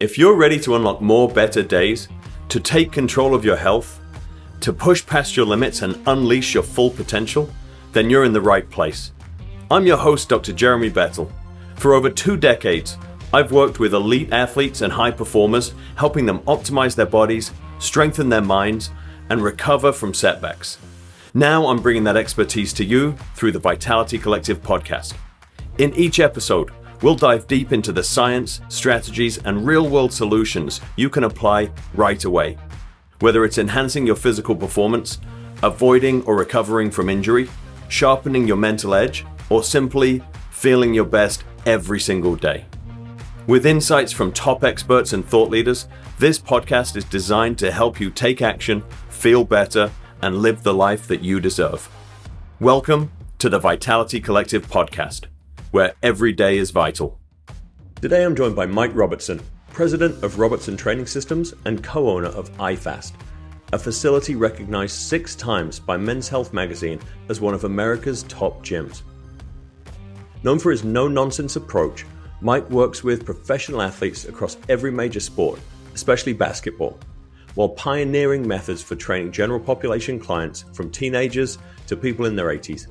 If you're ready to unlock more better days, to take control of your health, to push past your limits and unleash your full potential, then you're in the right place. I'm your host, Dr. Jeremy Bettle. For over 2 decades, I've worked with elite athletes and high performers, helping them optimize their bodies, strengthen their minds, and recover from setbacks. Now I'm bringing that expertise to you through the Vitality Collective podcast. In each episode, we'll dive deep into the science, strategies, and real-world solutions you can apply right away. Whether it's enhancing your physical performance, avoiding or recovering from injury, sharpening your mental edge, or simply feeling your best every single day. With insights from top experts and thought leaders, this podcast is designed to help you take action, feel better, and live the life that you deserve. Welcome to the Vitality Collective podcast, where every day is vital. Today I'm joined by Mike Robertson, president of Robertson Training Systems and co-owner of IFAST, a facility recognized 6 times by Men's Health magazine as one of America's top gyms. Known for his no-nonsense approach, Mike works with professional athletes across every major sport, especially basketball, while pioneering methods for training general population clients from teenagers to people in their 80s.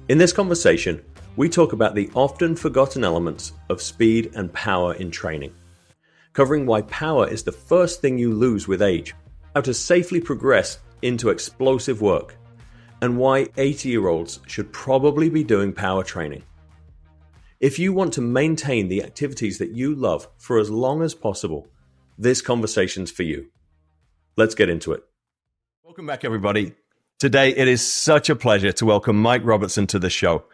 In this conversation, we talk about the often forgotten elements of speed and power in training, covering why power is the first thing you lose with age, how to safely progress into explosive work, and why 80-year-olds should probably be doing power training. If you want to maintain the activities that you love for as long as possible, this conversation's for you. Let's get into it. Welcome back, everybody. Today, it is such a pleasure to welcome Mike Robertson to the show.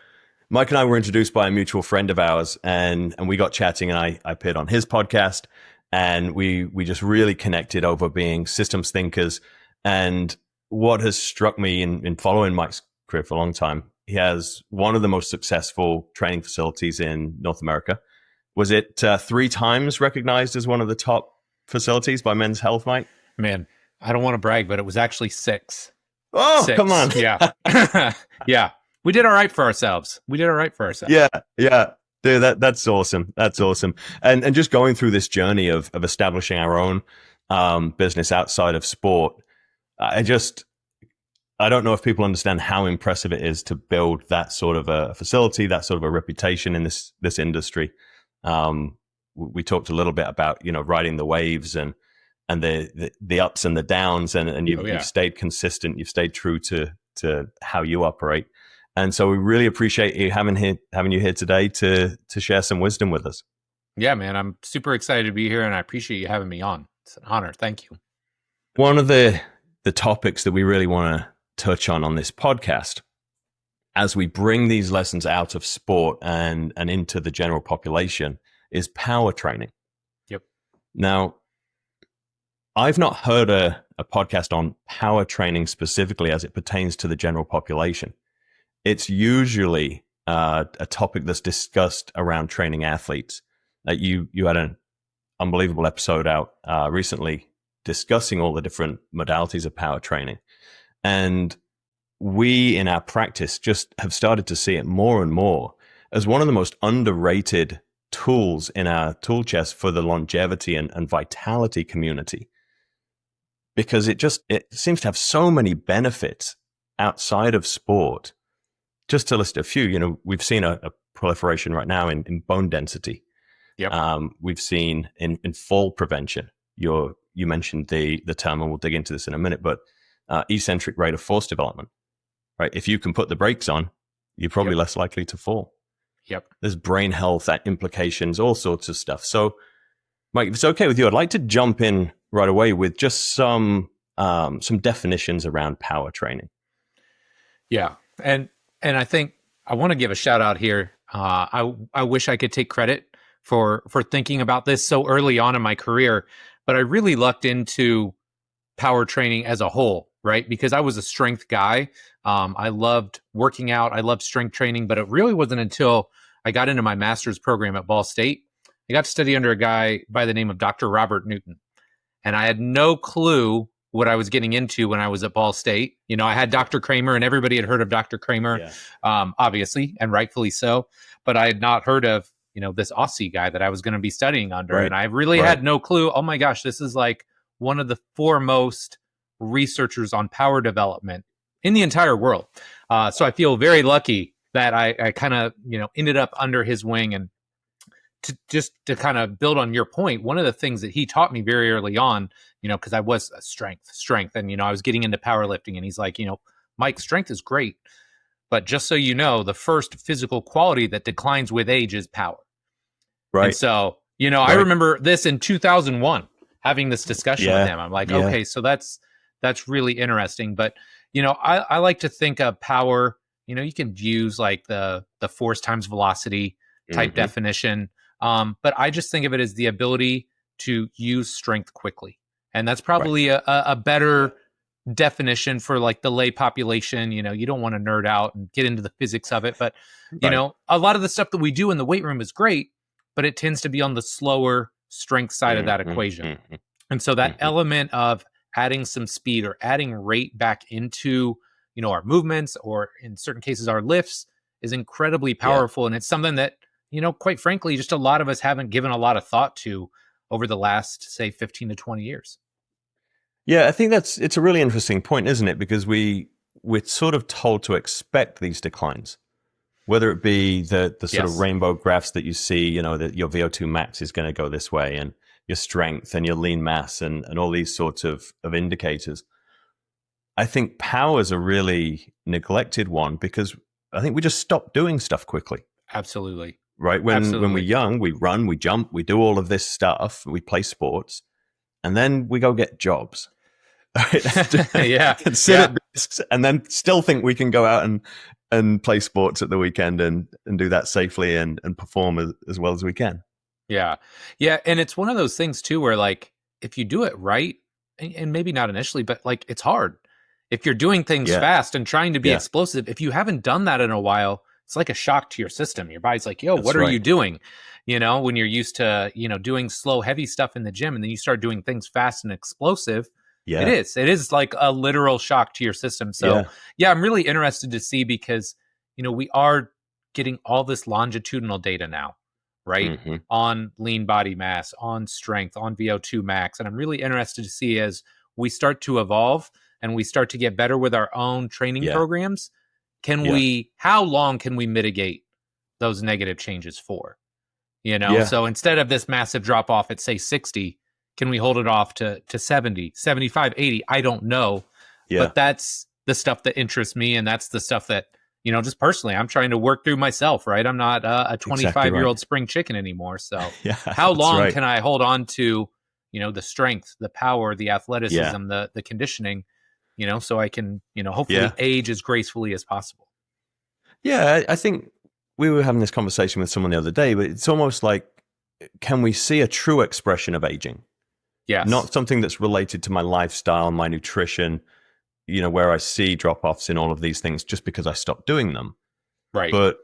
Mike and I were introduced by a mutual friend of ours, and we got chatting, and I appeared on his podcast, and we just really connected over being systems thinkers. And what has struck me in following Mike's career for a long time, he has one of the most successful training facilities in North America. Was it 3 times recognized as one of the top facilities by Men's Health, Mike? Man, I don't want to brag, but it was actually 6. Oh, 6. Come on. Yeah. Yeah. We did all right for ourselves. Yeah. Dude, that's awesome. That's awesome. And just going through this journey of establishing our own business outside of sport, I don't know if people understand how impressive it is to build that sort of a facility, that sort of a reputation in this industry. We talked a little bit about, riding the waves and the ups and the downs, and you've stayed consistent. You've stayed true to how you operate. And so we really appreciate you having you here today to share some wisdom with us. Yeah, man, I'm super excited to be here, and I appreciate you having me on. It's an honor. Thank you. One of the topics that we really want to touch on this podcast, as we bring these lessons out of sport and into the general population, is power training. Yep. Now, I've not heard a podcast on power training specifically as it pertains to the general population. It's usually a topic that's discussed around training athletes. You had an unbelievable episode out recently discussing all the different modalities of power training. And we, in our practice, just have started to see it more and more as one of the most underrated tools in our tool chest for the longevity and vitality community. Because it seems to have so many benefits outside of sport. Just to list a few, we've seen a proliferation right now in bone density. Yep. We've seen in fall prevention. You mentioned the term, and we'll dig into this in a minute, but eccentric rate of force development, right? If you can put the brakes on, you're probably less likely to fall. Yep. There's brain health implications, all sorts of stuff. So, Mike, if it's okay with you, I'd like to jump in right away with just some definitions around power training. Yeah, and I think I want to give a shout out here. I wish I could take credit for thinking about this so early on in my career, but I really lucked into power training as a whole, right? Because I was a strength guy. I loved working out. I loved strength training, but it really wasn't until I got into my master's program at Ball State. I got to study under a guy by the name of Dr. Robert Newton. And I had no clue what I was getting into when I was at Ball State. I had Dr. Kramer, and everybody had heard of Dr. Kramer, obviously, and rightfully so. But I had not heard of this Aussie guy that I was going to be studying under. Right. And I really had no clue. Oh my gosh, this is like one of the foremost researchers on power development in the entire world. So I feel very lucky that I kind of, ended up under his wing. And to kind of build on your point, one of the things that he taught me very early on, because I was strength, and, I was getting into powerlifting, and he's like, Mike, strength is great, but just so you know, the first physical quality that declines with age is power. Right. And so, I remember this in 2001, having this discussion with him. I'm like, okay, so that's really interesting. But, I like to think of power, you can use like the force times velocity type definition. But I just think of it as the ability to use strength quickly. And that's probably a better definition for like the lay population. You don't want to nerd out and get into the physics of it, but a lot of the stuff that we do in the weight room is great, but it tends to be on the slower strength side of that equation. And so that element of adding some speed or adding rate back into, our movements, or in certain cases, our lifts, is incredibly powerful. And it's something that, quite frankly, just a lot of us haven't given a lot of thought to over the last, say, 15 to 20 years. Yeah, I think it's a really interesting point, isn't it? Because we're sort of told to expect these declines, whether it be the sort of rainbow graphs that you see, that your VO2 max is going to go this way, and your strength and your lean mass and all these sorts of indicators. I think power is a really neglected one, because I think we just stop doing stuff quickly. Absolutely. Right? When we're young, we run, we jump, we do all of this stuff, we play sports, and then we go get jobs. And sit at desks, and then still think we can go out and play sports at the weekend and do that safely and perform as well as we can. Yeah. And it's one of those things too, where like, if you do it right, and maybe not initially, but like, it's hard. If you're doing things fast and trying to be explosive, if you haven't done that in a while, it's like a shock to your system. Your body's like, yo, what are you doing? When you're used to, doing slow, heavy stuff in the gym, and then you start doing things fast and explosive. It is like a literal shock to your system. So I'm really interested to see, because, we are getting all this longitudinal data now, right? On lean body mass, on strength, on VO2 max. And I'm really interested to see, as we start to evolve and we start to get better with our own training programs, how long can we mitigate those negative changes for? So instead of this massive drop off at, say, 60, can we hold it off to 70, 75, 80? I don't know. But that's the stuff that interests me. And that's the stuff that, just personally, I'm trying to work through myself, right? I'm not a 25-year-old spring chicken anymore. So how long can I hold on to, the strength, the power, the athleticism, the conditioning, so I can, hopefully age as gracefully as possible. Yeah, I think we were having this conversation with someone the other day, but it's almost like, can we see a true expression of aging? Yes. Not something that's related to my lifestyle, my nutrition, where I see drop-offs in all of these things just because I stopped doing them. Right. But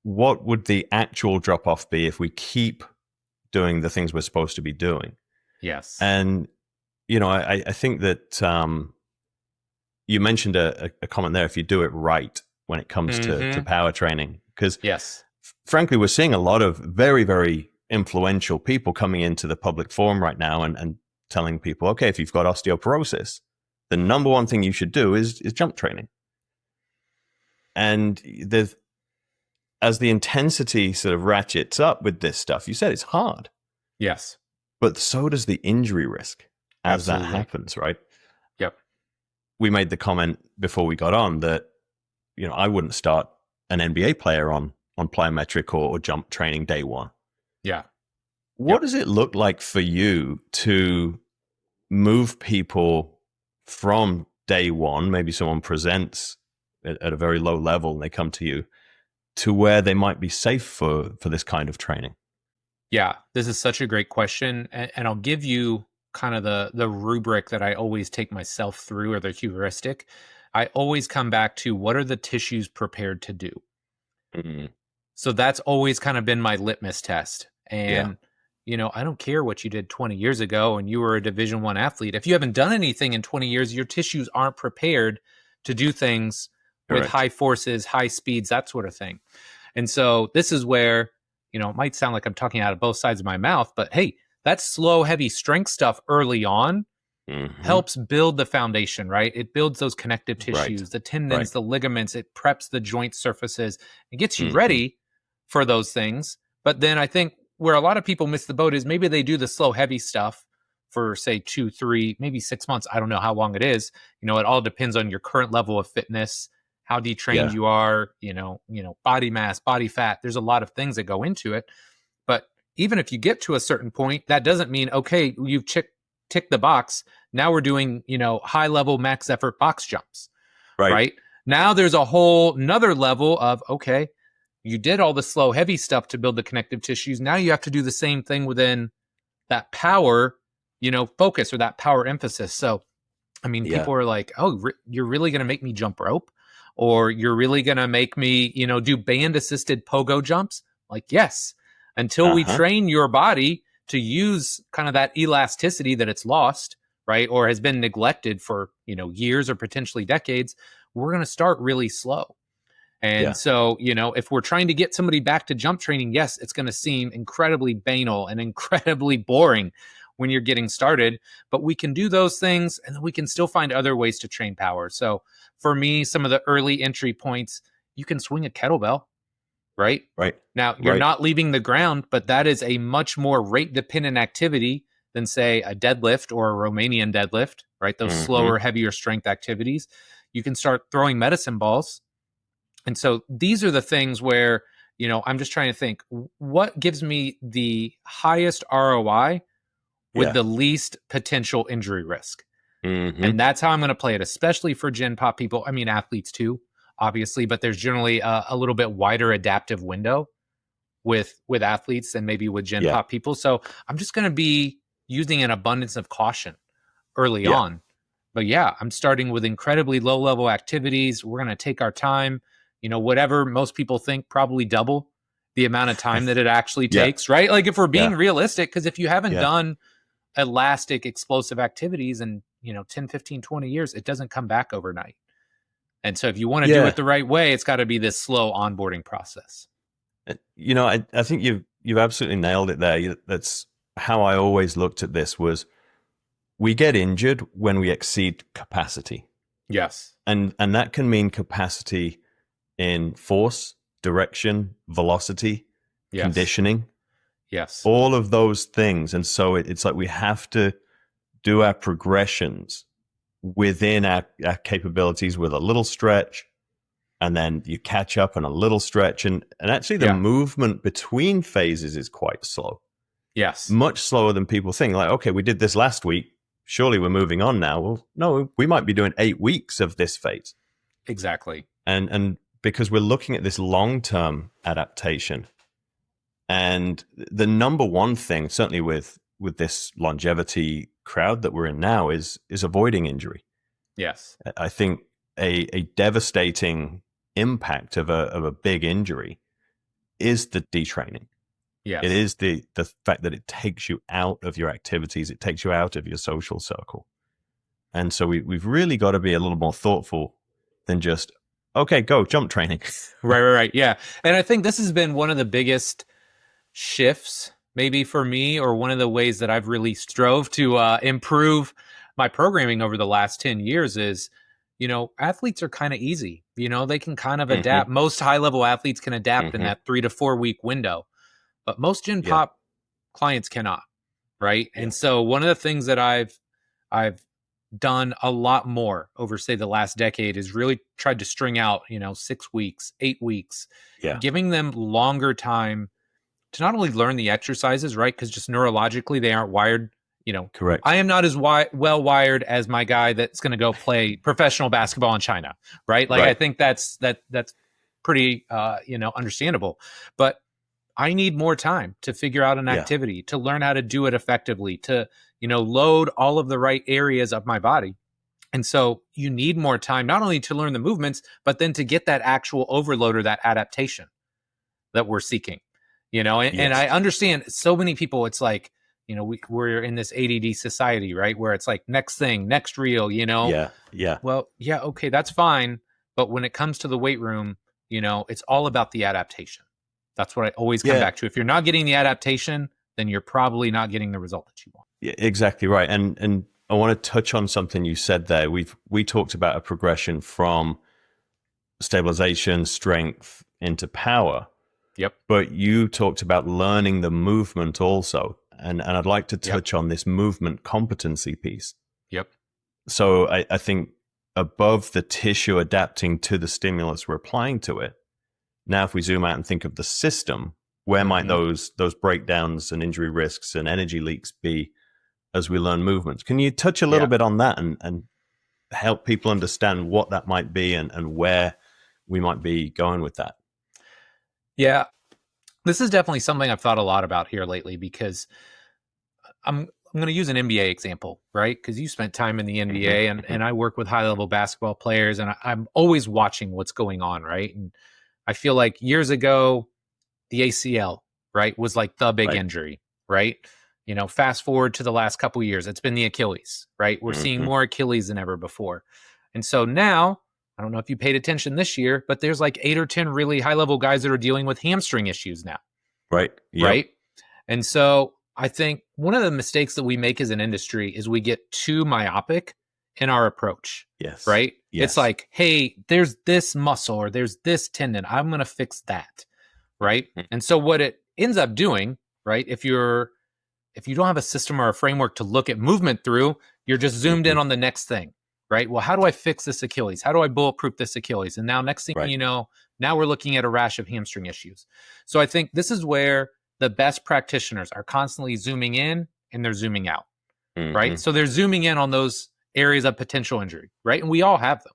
what would the actual drop-off be if we keep doing the things we're supposed to be doing? Yes. And, I think that you mentioned a comment there, if you do it right when it comes to power training. Because frankly, we're seeing a lot of very, very influential people coming into the public forum right now and telling people, okay, if you've got osteoporosis, the number one thing you should do is jump training. And as the intensity sort of ratchets up with this stuff, you said it's hard. Yes. But so does the injury risk as that happens, right? Yep. We made the comment before we got on that, I wouldn't start an NBA player on plyometric or jump training day one. Yeah. What does it look like for you to move people from day one? Maybe someone presents at a very low level and they come to you, to where they might be safe for this kind of training. Yeah, this is such a great question. And I'll give you kind of the rubric that I always take myself through, or the heuristic. I always come back to, what are the tissues prepared to do? So that's always kind of been my litmus test. And, I don't care what you did 20 years ago and you were a Division I athlete. If you haven't done anything in 20 years, your tissues aren't prepared to do things with high forces, high speeds, that sort of thing. And so this is where, it might sound like I'm talking out of both sides of my mouth, but hey, that slow, heavy strength stuff early on helps build the foundation, right? It builds those connective tissues, the tendons, the ligaments, it preps the joint surfaces, it gets you ready for those things. But then I think where a lot of people miss the boat is maybe they do the slow, heavy stuff for say 2, 3, maybe 6 months. I don't know how long it is. It all depends on your current level of fitness, how detrained you are, body mass, body fat. There's a lot of things that go into it. But even if you get to a certain point, that doesn't mean, okay, you've ticked the box. Now we're doing, high level max effort box jumps, right? Now there's a whole nother level of, okay, you did all the slow, heavy stuff to build the connective tissues. Now you have to do the same thing within that power, focus or that power emphasis. So, I mean, people are like, oh, you're really going to make me jump rope? Or you're really going to make me, do band assisted pogo jumps? Like, yes, until we train your body to use kind of that elasticity that it's lost, right? Or has been neglected for, years or potentially decades, we're going to start really slow. And so, if we're trying to get somebody back to jump training, yes, it's going to seem incredibly banal and incredibly boring when you're getting started, but we can do those things and then we can still find other ways to train power. So for me, some of the early entry points, you can swing a kettlebell, right? Now you're not leaving the ground, but that is a much more rate dependent activity than say a deadlift or a Romanian deadlift, right? Those slower, heavier strength activities. You can start throwing medicine balls. And so these are the things where, I'm just trying to think what gives me the highest ROI with the least potential injury risk. And that's how I'm going to play it, especially for Gen Pop people. I mean, athletes too, obviously, but there's generally a little bit wider adaptive window with athletes than maybe with Gen Pop people. So I'm just going to be using an abundance of caution early on. But I'm starting with incredibly low level activities. We're going to take our time, whatever most people think, probably double the amount of time that it actually takes, right? Like if we're being realistic, because if you haven't done elastic explosive activities in 10, 15, 20 years, it doesn't come back overnight. And so if you want to do it the right way, it's got to be this slow onboarding process. I think you've absolutely nailed it there. That's how I always looked at this, was we get injured when we exceed capacity. Yes. And that can mean capacity in force, direction, velocity, conditioning. Yes. All of those things. And so it's like we have to do our progressions within our capabilities with a little stretch, and then you catch up and a little stretch. And actually the movement between phases is quite slow. Yes. Much slower than people think. Like, okay, we did this last week. Surely we're moving on now. Well, no, we might be doing 8 weeks of this phase. Exactly. And because we're looking at this long-term adaptation. And the number one thing, certainly with this longevity crowd that we're in now, is avoiding injury. Yes. I think a devastating impact of a big injury is the detraining. Yes. It is the fact that it takes you out of your activities. It takes you out of your social circle. And so we've really got to be a little more thoughtful than just, okay, go jump training. Right. Yeah. And I think this has been one of the biggest shifts maybe for me, or one of the ways that I've really strove to improve my programming over the last 10 years is, athletes are kind of easy. They can kind of adapt. Most high level athletes can adapt in that 3 to 4 week window, but most Gen Pop clients cannot. Right. And so one of the things that I've done a lot more over, say, the last decade is really tried to string out, 6 weeks, 8 weeks, giving them longer time to not only learn the exercises, right? Because just neurologically, they aren't wired, Correct. I am not as well wired as my guy that's going to go play professional basketball in China, right? Like, I think that's pretty, understandable. But I need more time to figure out an activity, to learn how to do it effectively, to, load all of the right areas of my body. And so you need more time, not only to learn the movements, but then to get that actual overload or that adaptation that we're seeking, and I understand so many people, it's like, we're in this ADD society, right? Where it's like next thing, next reel, Yeah. Well, okay, that's fine. But when it comes to the weight room, it's all about the adaptation. That's what I always come back to. If you're not getting the adaptation, then you're probably not getting the result that you want. Yeah, exactly right. And I want to touch on something you said there. We talked about a progression from stabilization, strength into power. Yep. But you talked about learning the movement also. And I'd like to touch on this movement competency piece. Yep. So I think above the tissue adapting to the stimulus we're applying to it, now if we zoom out and think of the system, where might those breakdowns and injury risks and energy leaks be as we learn movements? Can you touch a little bit on that and help people understand what that might be and where we might be going with that? Yeah, this is definitely something I've thought a lot about here lately, because I'm going to use an NBA example, right? Because you spent time in the NBA and I work with high-level basketball players, and I'm always watching what's going on, right? And I feel like years ago, the ACL, right, was like the big injury, right? You know, fast forward to the last couple of years, it's been the Achilles, right? We're seeing more Achilles than ever before. And so now, I don't know if you paid attention this year, but there's like 8 or 10 really high-level guys that are dealing with hamstring issues now. Right. Yep. Right. And so I think one of the mistakes that we make as an industry is we get too myopic in our approach. Yes. Right. Yes. It's like, hey, there's this muscle or there's this tendon. I'm going to fix that. Right. And so what it ends up doing, right, if you don't have a system or a framework to look at movement through, you're just zoomed in on the next thing. Right. Well, how do I fix this Achilles? How do I bulletproof this Achilles? And now next thing you know, now we're looking at a rash of hamstring issues. So I think this is where the best practitioners are constantly zooming in and they're zooming out. Right. So they're zooming in on those areas of potential injury. Right. And we all have them.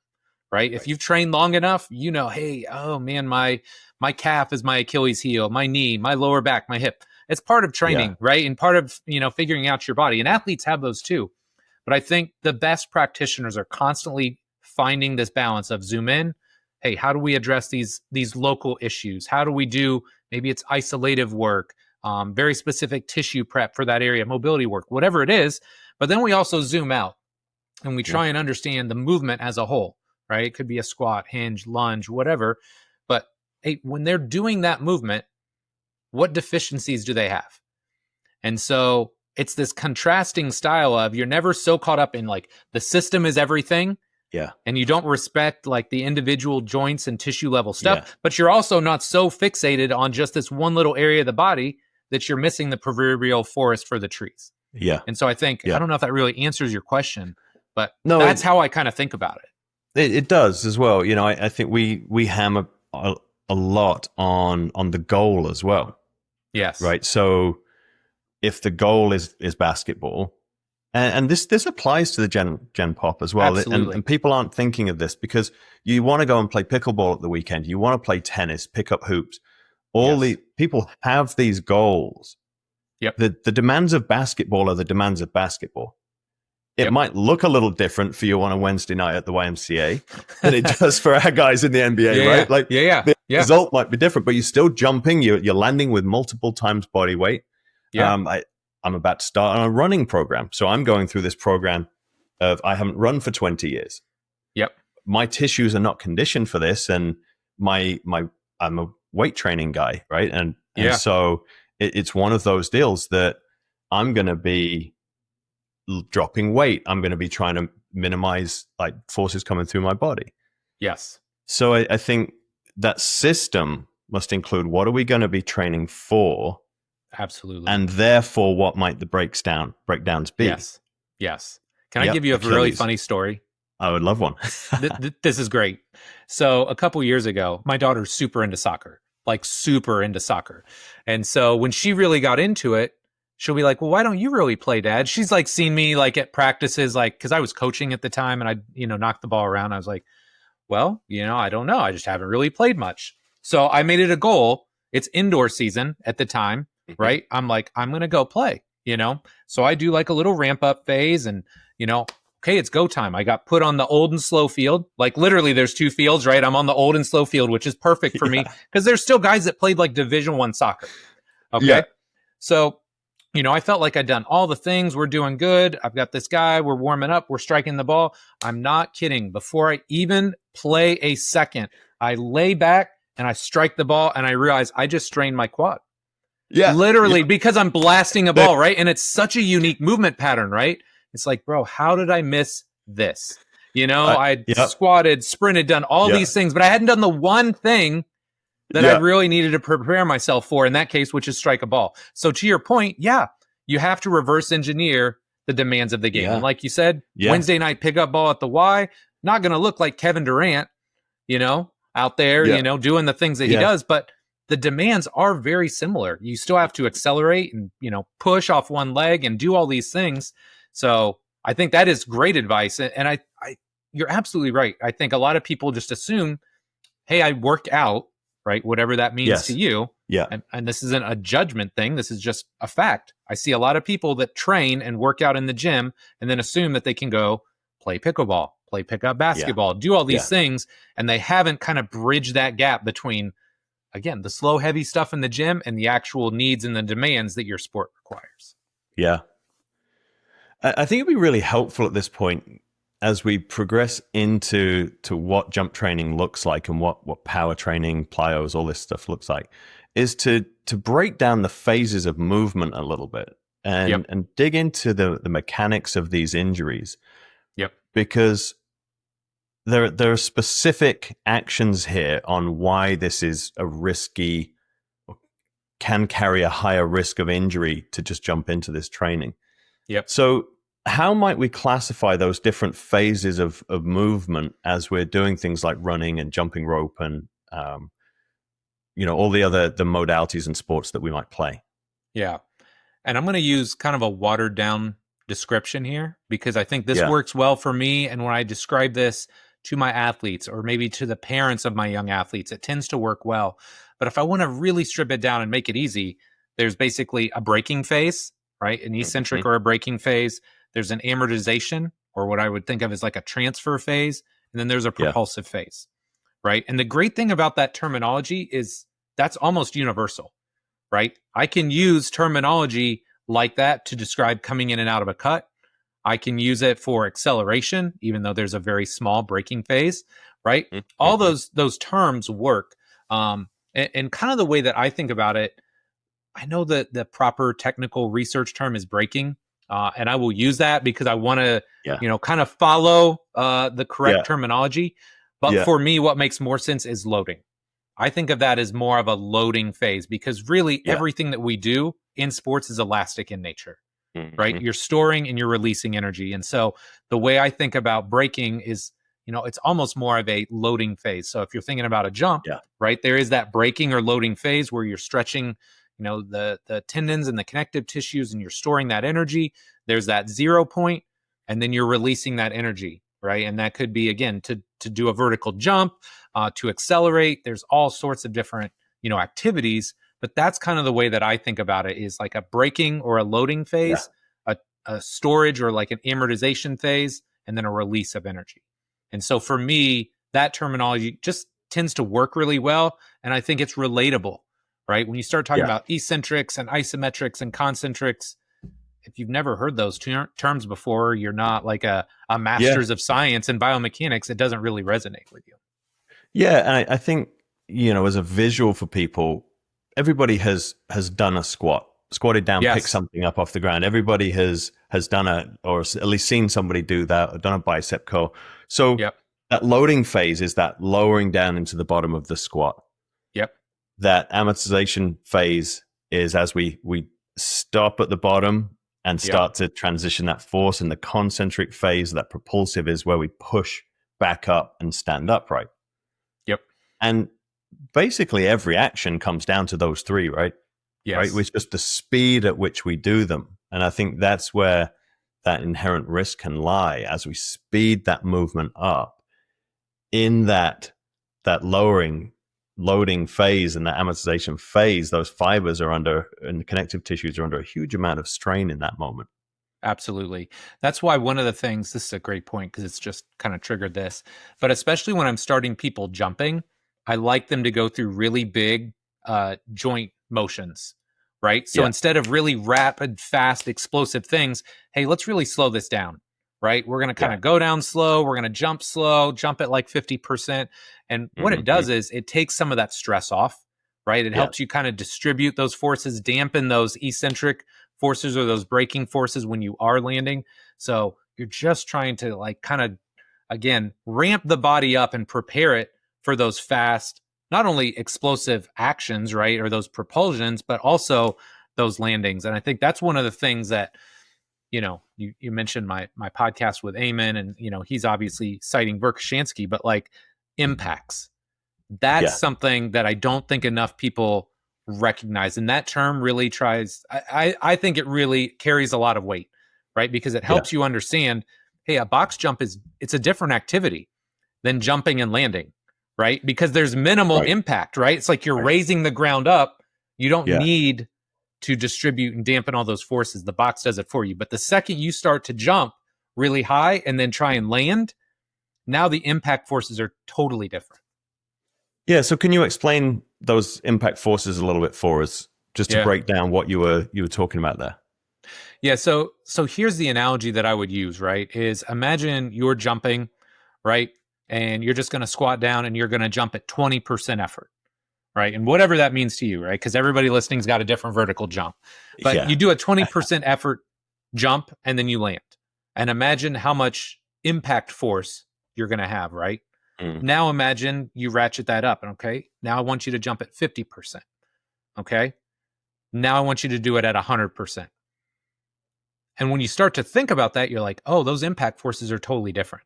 Right. If you've trained long enough, you know, hey, oh man, my calf is my Achilles heel, my knee, my lower back, my hip. It's part of training. Right. And part of, you know, figuring out your body. And athletes have those too. But I think the best practitioners are constantly finding this balance of zoom in. Hey, how do we address these local issues? How do we do, maybe it's isolative work, very specific tissue prep for that area, mobility work, whatever it is. But then we also zoom out and we try and understand the movement as a whole, right? It could be a squat, hinge, lunge, whatever. But hey, when they're doing that movement, what deficiencies do they have? And so it's this contrasting style of you're never so caught up in like the system is everything. Yeah. And you don't respect like the individual joints and tissue level stuff, but you're also not so fixated on just this one little area of the body that you're missing the proverbial forest for the trees. Yeah. And so I think, I don't know if that really answers your question, but that's how I kind of think about it. It does as well. You know, I think we hammer a lot on the goal as well. Yes. Right. So if the goal is basketball, and this applies to the Gen Pop as well. And people aren't thinking of this because you want to go and play pickleball at the weekend. You want to play tennis, pick up hoops. All the people have these goals. Yep. The demands of basketball are the demands of basketball. It might look a little different for you on a Wednesday night at the YMCA than it does for our guys in the NBA, right? Like the result might be different, but you're still jumping. You're landing with multiple times body weight. Yeah. I'm about to start on a running program. So I'm going through this program of I haven't run for 20 years. Yep. My tissues are not conditioned for this. And I'm a weight training guy, right? And so it's one of those deals that I'm going to be dropping weight. I'm going to be trying to minimize like forces coming through my body. Yes. So I think that system must include what are we going to be training for? Absolutely. And therefore, what might the breakdowns be? Yes. Can I give you a really funny story? I would love one. This is great. So a couple years ago, my daughter's super into soccer. And so when she really got into it, she'll be like, well, why don't you really play, Dad? She's like seen me like at practices, like, cause I was coaching at the time and I, knocked the ball around. I was like, well, I don't know. I just haven't really played much. So I made it a goal. It's indoor season at the time, right? I'm like, I'm going to go play, So I do like a little ramp up phase and, okay, it's go time. I got put on the old and slow field. Like literally there's 2 fields, right? I'm on the old and slow field, which is perfect for me because there's still guys that played like Division I soccer. Okay. Yeah. So, I felt like I'd done all the things. We're doing good. I've got this guy. We're warming up. We're striking the ball. I'm not kidding. Before I even play a second, I lay back and I strike the ball and I realize I just strained my quad. Yeah. Literally, because I'm blasting a ball, right? And it's such a unique movement pattern, right? It's like, bro, how did I miss this? I squatted, sprinted, done all these things, but I hadn't done the one thing that I really needed to prepare myself for in that case, which is strike a ball. So to your point, you have to reverse engineer the demands of the game. And like you said, Wednesday night pickup ball at the Y, not going to look like Kevin Durant, out there, doing the things that he does, but the demands are very similar. You still have to accelerate and, push off one leg and do all these things. So I think that is great advice. And I you're absolutely right. I think a lot of people just assume, hey, I worked out, right? Whatever that means to you. Yeah. And this isn't a judgment thing. This is just a fact. I see a lot of people that train and work out in the gym and then assume that they can go play pickleball, play pickup basketball, do all these things. And they haven't kind of bridged that gap between, again, the slow, heavy stuff in the gym and the actual needs and the demands that your sport requires. Yeah. I think it'd be really helpful at this point as we progress into what jump training looks like and what power training, plyos, all this stuff looks like, is to break down the phases of movement a little bit and dig into the mechanics of these injuries. Yep. Because there are specific actions here on why this is a risky, can carry a higher risk of injury to just jump into this training. Yep. So how might we classify those different phases of movement as we're doing things like running and jumping rope and, all the modalities and sports that we might play? Yeah. And I'm going to use kind of a watered down description here because I think this works well for me. And when I describe this to my athletes or maybe to the parents of my young athletes, it tends to work well. But if I want to really strip it down and make it easy, there's basically a braking phase, right? An eccentric or a braking phase. There's an amortization, or what I would think of as like a transfer phase. And then there's a propulsive phase, right? And the great thing about that terminology is that's almost universal, right? I can use terminology like that to describe coming in and out of a cut. I can use it for acceleration, even though there's a very small braking phase, right? All those terms work. And kind of the way that I think about it, I know that the proper technical research term is braking. And I will use that because I want to, kind of follow the correct terminology. But for me, what makes more sense is loading. I think of that as more of a loading phase because really everything that we do in sports is elastic in nature, right? You're storing and you're releasing energy. And so the way I think about braking is, it's almost more of a loading phase. So if you're thinking about a jump, right, there is that braking or loading phase where you're stretching the tendons and the connective tissues and you're storing that energy. There's that 0 point and then you're releasing that energy, right? And that could be, again, to do a vertical jump, to accelerate. There's all sorts of different, activities, but that's kind of the way that I think about it is like a braking or a loading phase, a storage or like an amortization phase, and then a release of energy. And so for me, that terminology just tends to work really well. And I think it's relatable. Right? When you start talking about eccentrics and isometrics and concentrics, if you've never heard those terms before, you're not like a master's of science in biomechanics. It doesn't really resonate with you. Yeah. And I think, as a visual for people, everybody has done a squatted down, pick something up off the ground. Everybody has done or at least seen somebody do that, or done a bicep curl. So that loading phase is that lowering down into the bottom of the squat. That amortization phase is as we stop at the bottom and start to transition that force. And the concentric phase, that propulsive, is where we push back up and stand upright. Yep. And basically every action comes down to those three, right? Yes. Right? It's just the speed at which we do them. And I think that's where that inherent risk can lie as we speed that movement up in that loading phase and that amortization phase. Those fibers and the connective tissues are under a huge amount of strain in that moment. Absolutely. That's why one of the things, this is a great point because it's just kind of triggered this, but especially when I'm starting people jumping, I like them to go through really big joint motions, right? So instead of really rapid, fast, explosive things, hey, let's really slow this down, right? We're going to kind of go down slow. We're going to jump slow, jump at like 50%. And what it does is it takes some of that stress off, right? It helps you kind of distribute those forces, dampen those eccentric forces or those braking forces when you are landing. So you're just trying to like kind of, again, ramp the body up and prepare it for those fast, not only explosive actions, right? Or those propulsions, but also those landings. And I think that's one of the things that, you know, you mentioned my podcast with Eamon, and, you know, he's obviously citing Verkhoshansky, but like impacts, that's something that I don't think enough people recognize. And that term really I think it really carries a lot of weight, right? Because it helps you understand, hey, a box jump it's a different activity than jumping and landing, right? Because there's minimal impact, right? It's like you're raising the ground up. You don't need to distribute and dampen all those forces. The box does it for you. But the second you start to jump really high and then try and land, now the impact forces are totally different. Yeah. So can you explain those impact forces a little bit for us, just to break down what you were talking about there? Yeah. So here's the analogy that I would use, right? Is imagine you're jumping, right? And you're just going to squat down and you're going to jump at 20% effort. Right. And whatever that means to you, right? Because everybody listening's got a different vertical jump. But you do a 20% effort jump and then you land. And imagine how much impact force you're going to have, right? Now imagine you ratchet that up. Okay. Now I want you to jump at 50%. Okay. Now I want you to do it at 100%. And when you start to think about that, you're like, oh, those impact forces are totally different.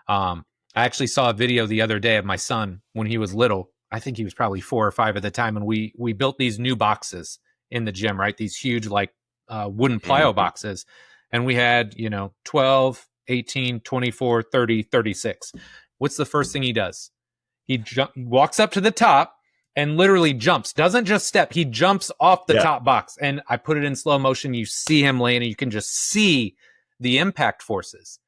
I actually saw a video the other day of my son when he was little. I think he was probably 4 or 5 at the time. And we built these new boxes in the gym, right? These huge, like wooden plyo boxes. And we had, 12, 18, 24, 30, 36. What's the first thing he does? He walks up to the top and literally jumps, doesn't just step. He jumps off the top box. And I put it in slow motion. You see him land and you can just see the impact forces.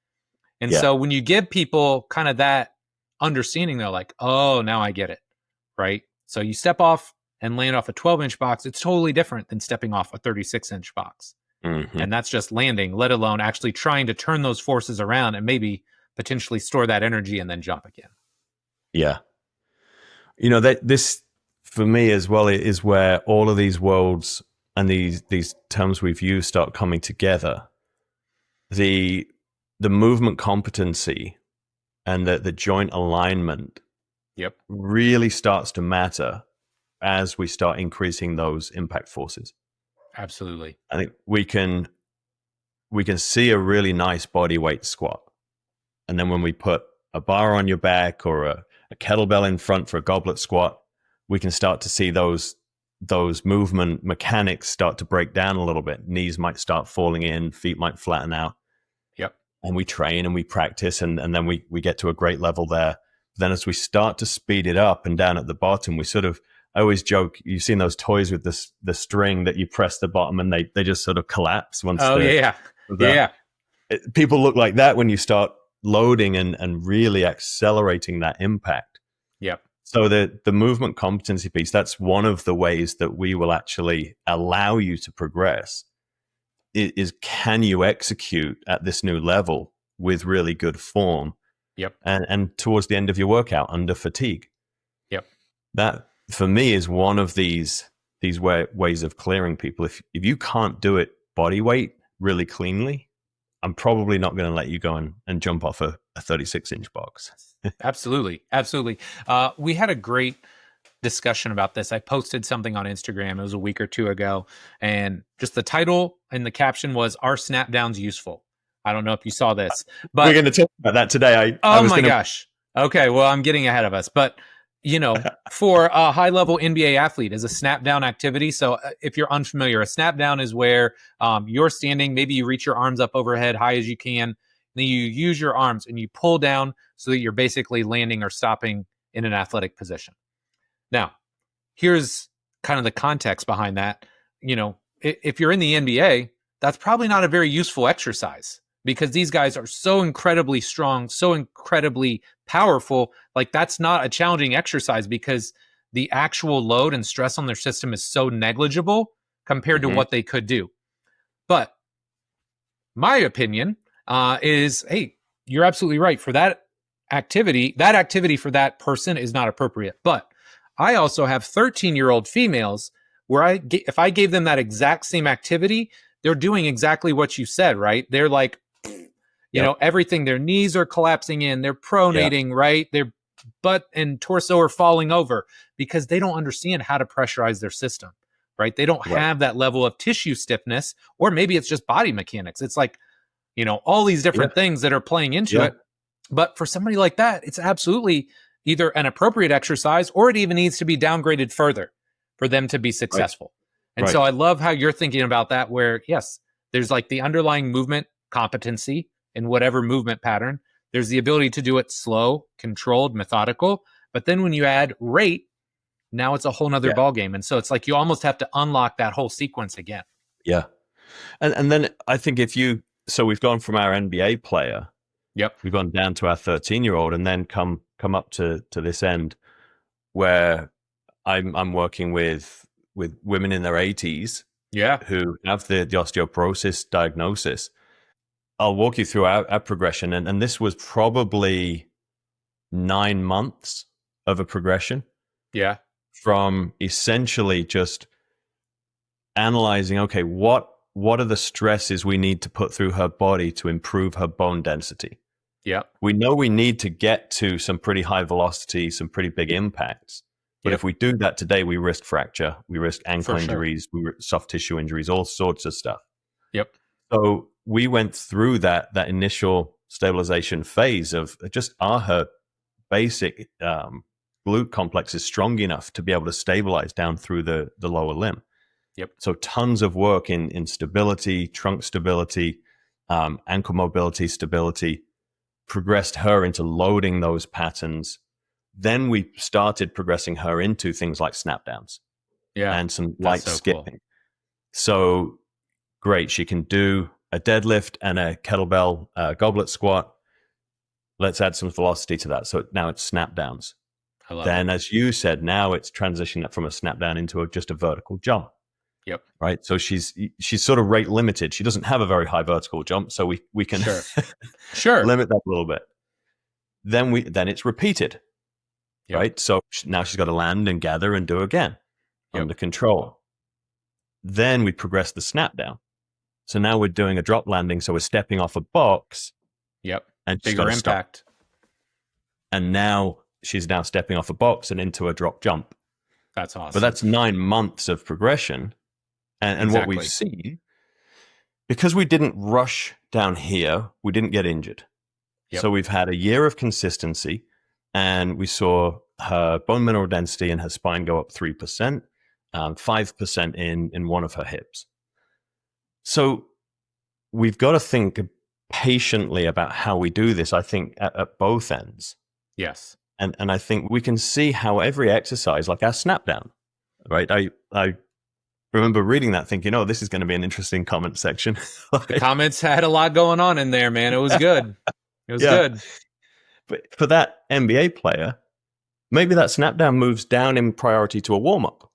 And so when you give people kind of that understanding, they're like, oh, now I get it. Right? So you step off and land off a 12-inch box. It's totally different than stepping off a 36-inch box. And that's just landing, let alone actually trying to turn those forces around and maybe potentially store that energy and then jump again. Yeah. This for me as well is where all of these worlds and these terms we've used start coming together. The movement competency and the joint alignment really starts to matter as we start increasing those impact forces. Absolutely. I think we can see a really nice body weight squat. And then when we put a bar on your back or a kettlebell in front for a goblet squat, we can start to see those movement mechanics start to break down a little bit. Knees might start falling in, feet might flatten out. And we train and we practice and then we get to a great level there. Then as we start to speed it up and down at the bottom, I always joke, you've seen those toys with the string that you press the bottom and they just sort of collapse once. People look like that when you start loading and really accelerating that impact. So the movement competency piece, that's one of the ways that we will actually allow you to progress. Is can you execute at this new level with really good form? And towards the end of your workout under fatigue. That for me is one of these ways of clearing people. If you can't do it body weight really cleanly, I'm probably not going to let you go and jump off a 36-inch box. Absolutely. We had a great discussion about this. I posted something on Instagram. It was a week or two ago. And just the title and the caption was, "Are snap downs useful?" I don't know if you saw this, but we're going to talk about that today. Gosh. Okay. Well, I'm getting ahead of us, but for a high level NBA athlete is a snap down activity. So if you're unfamiliar, a snap down is where you're standing, maybe you reach your arms up overhead high as you can. Then you use your arms and you pull down so that you're basically landing or stopping in an athletic position. Now, here's kind of the context behind that. If you're in the NBA, that's probably not a very useful exercise because these guys are so incredibly strong, so incredibly powerful. Like that's not a challenging exercise because the actual load and stress on their system is so negligible compared to what they could do. But my opinion is, hey, you're absolutely right. For that activity for that person is not appropriate. But I also have 13-year-old females where if I gave them that exact same activity, they're doing exactly what you said, right? They're like, everything, their knees are collapsing in, they're pronating, right? Their butt and torso are falling over because they don't understand how to pressurize their system, right? They don't have that level of tissue stiffness, or maybe it's just body mechanics. It's like, all these different things that are playing into it. But for somebody like that, it's absolutely either an appropriate exercise, or it even needs to be downgraded further for them to be successful. And so I love how you're thinking about that, where yes, there's like the underlying movement competency in whatever movement pattern. There's the ability to do it slow, controlled, methodical. But then when you add rate, now it's a whole nother ballgame. And so it's like you almost have to unlock that whole sequence again. Yeah. And then I think so we've gone from our NBA player, we've gone down to our 13-year-old, and then come up to this end where I'm working with women in their 80s who have the osteoporosis diagnosis. I'll walk you through our progression, and this was probably 9 months of a progression. Yeah. From essentially just analyzing, okay, what are the stresses we need to put through her body to improve her bone density? Yeah. We know we need to get to some pretty high velocity, some pretty big impacts. But if we do that today, we risk fracture, we risk ankle injuries, we risk soft tissue injuries, all sorts of stuff. Yep. So we went through that initial stabilization phase of just, are her basic glute complexes strong enough to be able to stabilize down through the lower limb? Yep. So tons of work in stability, trunk stability, ankle mobility, stability, progressed her into loading those patterns. Then we started progressing her into things like snap downs and some light skipping. Cool. So great. She can do a deadlift and a kettlebell goblet squat. Let's add some velocity to that. So now it's snap downs. Then, as you said, now it's transitioning from a snap down into just a vertical jump. Yep. Right. So she's sort of rate limited. She doesn't have a very high vertical jump, so we can limit that a little bit. Then it's repeated. Yep. Right. So now she's got to land and gather and do again under control. Then we progress the snap down. So now we're doing a drop landing. So we're stepping off a box. Yep. And bigger impact. And now she's stepping off a box and into a drop jump. That's awesome. But that's 9 months of progression. And what we've seen, because we didn't rush down here, we didn't get injured. Yep. So we've had a year of consistency, and we saw her bone mineral density and her spine go up 3%, 5% in one of her hips. So we've got to think patiently about how we do this, I think, at both ends. Yes. And I think we can see how every exercise, like our snap down, right? I remember reading that thinking, oh, this is going to be an interesting comment section. The comments had a lot going on in there, man. It was good. It was good. But for that NBA player, maybe that snap down moves down in priority to a warm-up.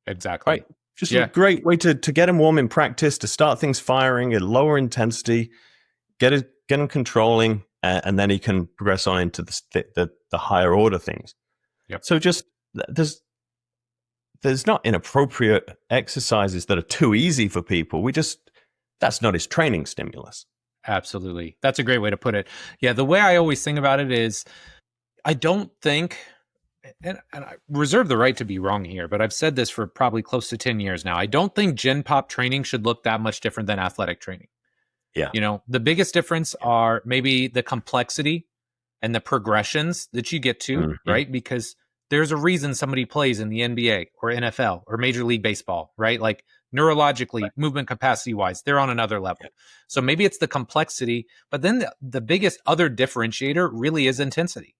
Exactly. Right? Just a great way to get him warm in practice, to start things firing at lower intensity, get him controlling, and then he can progress on into the higher order things. Yep. So just there's not inappropriate exercises that are too easy for people. That's not his training stimulus. Absolutely. That's a great way to put it. Yeah. The way I always think about it is, I don't think, and I reserve the right to be wrong here, but I've said this for probably close to 10 years now. I don't think Gen Pop training should look that much different than athletic training. Yeah. The biggest difference are maybe the complexity and the progressions that you get to, right? Because there's a reason somebody plays in the NBA or NFL or Major League Baseball, right? Like neurologically, movement capacity wise, they're on another level. So maybe it's the complexity, but then the biggest other differentiator really is intensity,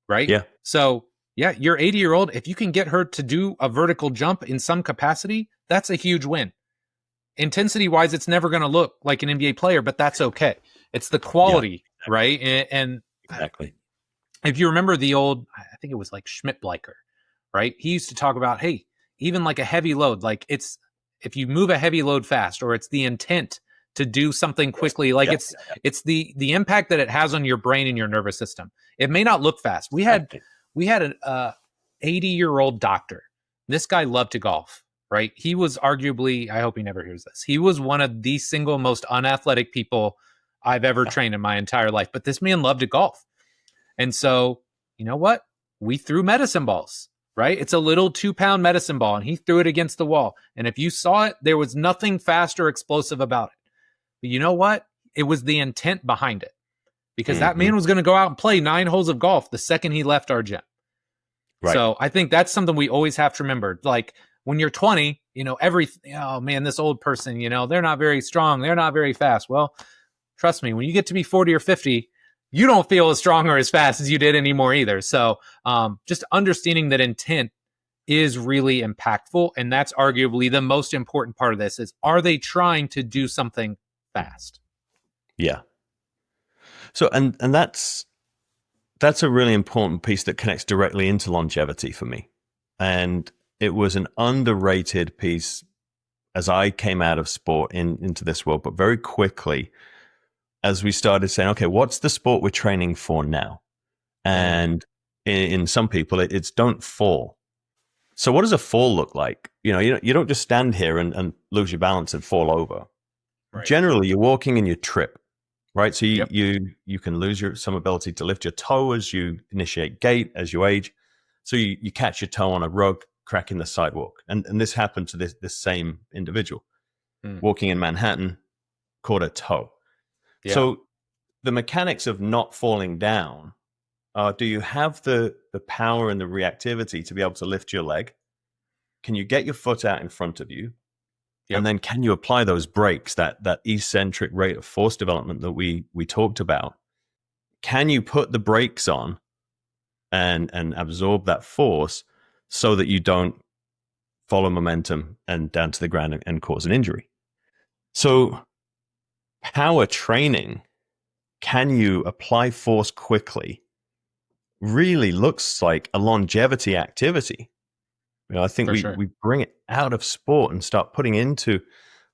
right? Yeah. So your 80-year-old, if you can get her to do a vertical jump in some capacity, that's a huge win. Intensity wise, it's never going to look like an NBA player, but that's okay. It's the quality, right? And exactly. If you remember the old, I think it was like Schmidt-Bleicher, right? He used to talk about, hey, even like a heavy load, like if you move a heavy load fast, or it's the intent to do something quickly. Like it's the impact that it has on your brain and your nervous system. It may not look fast. We had an 80-year-old doctor. This guy loved to golf, right? He was arguably, I hope he never hears this, he was one of the single most unathletic people I've ever trained in my entire life. But this man loved to golf. And so, you know what? We threw medicine balls, right? It's a little 2-pound medicine ball, and he threw it against the wall. And if you saw it, there was nothing fast or explosive about it. But you know what? It was the intent behind it, because that man was going to go out and play 9 holes of golf the second he left our gym. Right. So I think that's something we always have to remember. Like when you're 20, oh man, this old person, they're not very strong. They're not very fast. Well, trust me, when you get to be 40 or 50, you don't feel as strong or as fast as you did anymore either. So just understanding that intent is really impactful. And that's arguably the most important part of this is, are they trying to do something fast? Yeah. So, and that's a really important piece that connects directly into longevity for me. And it was an underrated piece as I came out of sport into this world, but very quickly, as we started saying, okay, what's the sport we're training for now? And in some people, it's don't fall. So what does a fall look like? You don't just stand here and lose your balance and fall over. Right. Generally, you're walking and you trip, right? So you can lose some ability to lift your toe as you initiate gait, as you age. So you catch your toe on a rug, cracking the sidewalk. And this happened to this same individual. Walking in Manhattan, caught a toe. Yeah. So the mechanics of not falling down are, do you have the power and the reactivity to be able to lift your leg? Can you get your foot out in front of you? Yep. And then can you apply those brakes, that eccentric rate of force development that we talked about? Can you put the brakes on and absorb that force so that you don't follow momentum and down to the ground and cause an injury? So power training, can you apply force quickly, really looks like a longevity activity. I think we bring it out of sport and start putting into,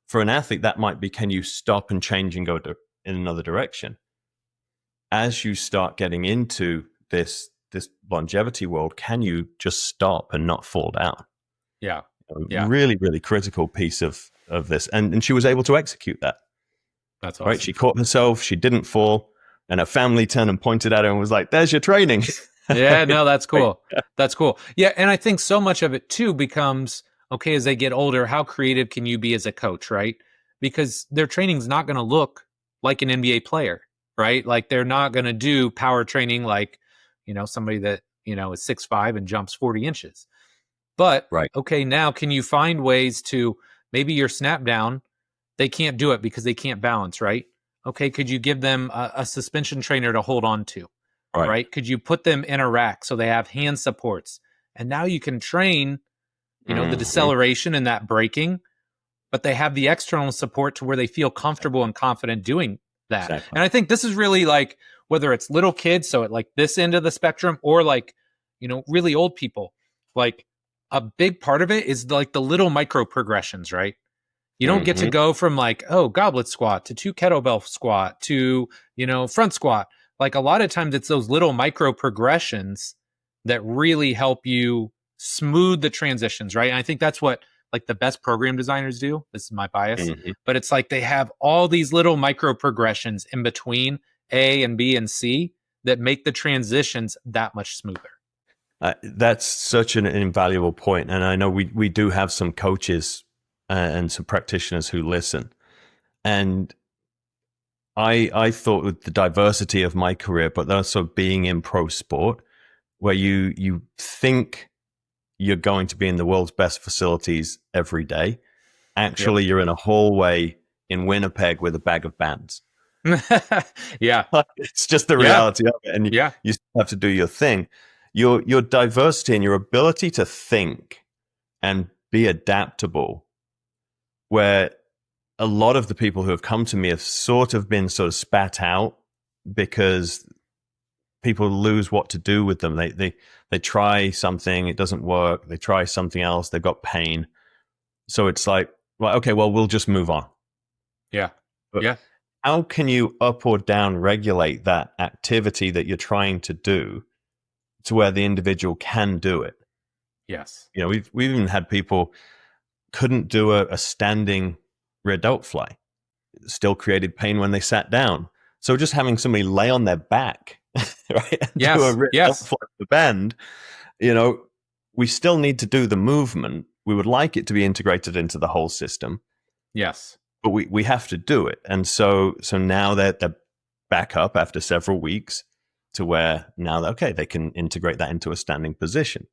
for an athlete, that might be, can you stop and change and go in another direction? As you start getting into this longevity world, can you just stop and not fall down? Yeah. Really, really critical piece of this. And she was able to execute that. That's awesome. Right? She caught herself, she didn't fall, and her family turned and pointed at her and was like, there's your training. Yeah, no, that's cool. That's cool. Yeah, and I think so much of it too becomes, okay, as they get older, how creative can you be as a coach, right? Because their training's not going to look like an NBA player, right? Like they're not going to do power training like, somebody that, is 6'5" and jumps 40 inches. But, okay, now can you find ways to, maybe your snap down, they can't do it because they can't balance, right? Okay, could you give them a suspension trainer to hold on to? Right. Could you put them in a rack so they have hand supports? And now you can train, the deceleration and that braking, but they have the external support to where they feel comfortable and confident doing that. Exactly. And I think this is really like, whether it's little kids, so at like this end of the spectrum, or like, really old people, like a big part of it is like the little micro progressions, right? You don't get to go from like, goblet squat to 2 kettlebell squat to, front squat. Like a lot of times it's those little micro progressions that really help you smooth the transitions, right? And I think that's what like the best program designers do. This is my bias, but it's like they have all these little micro progressions in between A and B and C that make the transitions that much smoother. That's such an invaluable point. And I know we do have some coaches and some practitioners who listen. And I thought with the diversity of my career, but also being in pro sport, where you think you're going to be in the world's best facilities every day. Actually, you're in a hallway in Winnipeg with a bag of bands. Yeah. It's just the reality of it. And you have to do your thing. Your diversity and your ability to think and be adaptable, where a lot of the people who have come to me have sort of been spat out because people lose what to do with them. They try something, it doesn't work. They try something else, they've got pain. So it's like, well, okay, well, we'll just move on. Yeah. But Yeah. how can you up or down regulate that activity that you're trying to do to where the individual can do it? Yes. You know, we've even had people couldn't do a standing rear delt fly, still created pain when they sat down. So just having somebody lay on their back, right, and do a Yes. rear delt Yes. fly for bend, you know, we still need to do the movement. We would like it to be integrated into the whole system, Yes. but we have to do it. And so now they're back up after several weeks to where now, okay, they can integrate that into a standing position.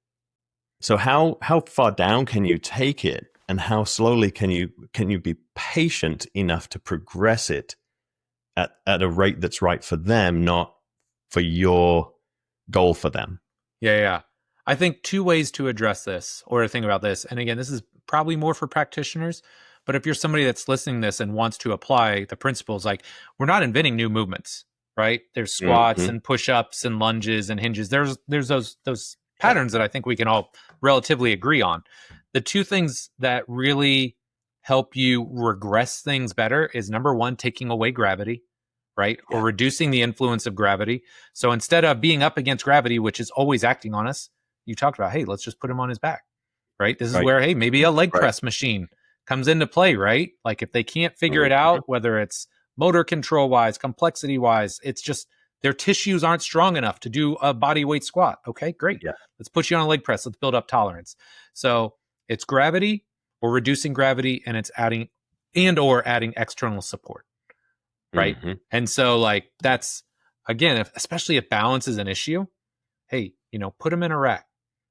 So how far down can you take it, and how slowly can you be patient enough to progress it at a rate that's right for them, not for your goal for them? Yeah. Yeah. I think two ways to address this or to think about this. And again, this is probably more for practitioners, but if you're somebody that's listening to this and wants to apply the principles, like we're not inventing new movements, right? There's squats Mm-hmm. and push-ups and lunges and hinges. There's those Yeah. patterns that I think we can all relatively agree on. The two things that really help you regress things better is number one, taking away gravity, right? Or reducing the influence of gravity. So instead of being up against gravity, which is always acting on us, you talked about, hey, let's just put him on his back, right? This is Right. where, hey, maybe a leg Right. press machine comes into play, right? Like if they can't figure it Mm-hmm. out, whether it's motor control wise, complexity wise, it's just their tissues aren't strong enough to do a body weight squat. Okay, great. Yeah. Let's put you on a leg press. Let's build up tolerance. So it's gravity or reducing gravity, and it's adding adding external support, right? Mm-hmm. And so like that's again, especially if balance is an issue, hey, put them in a rack,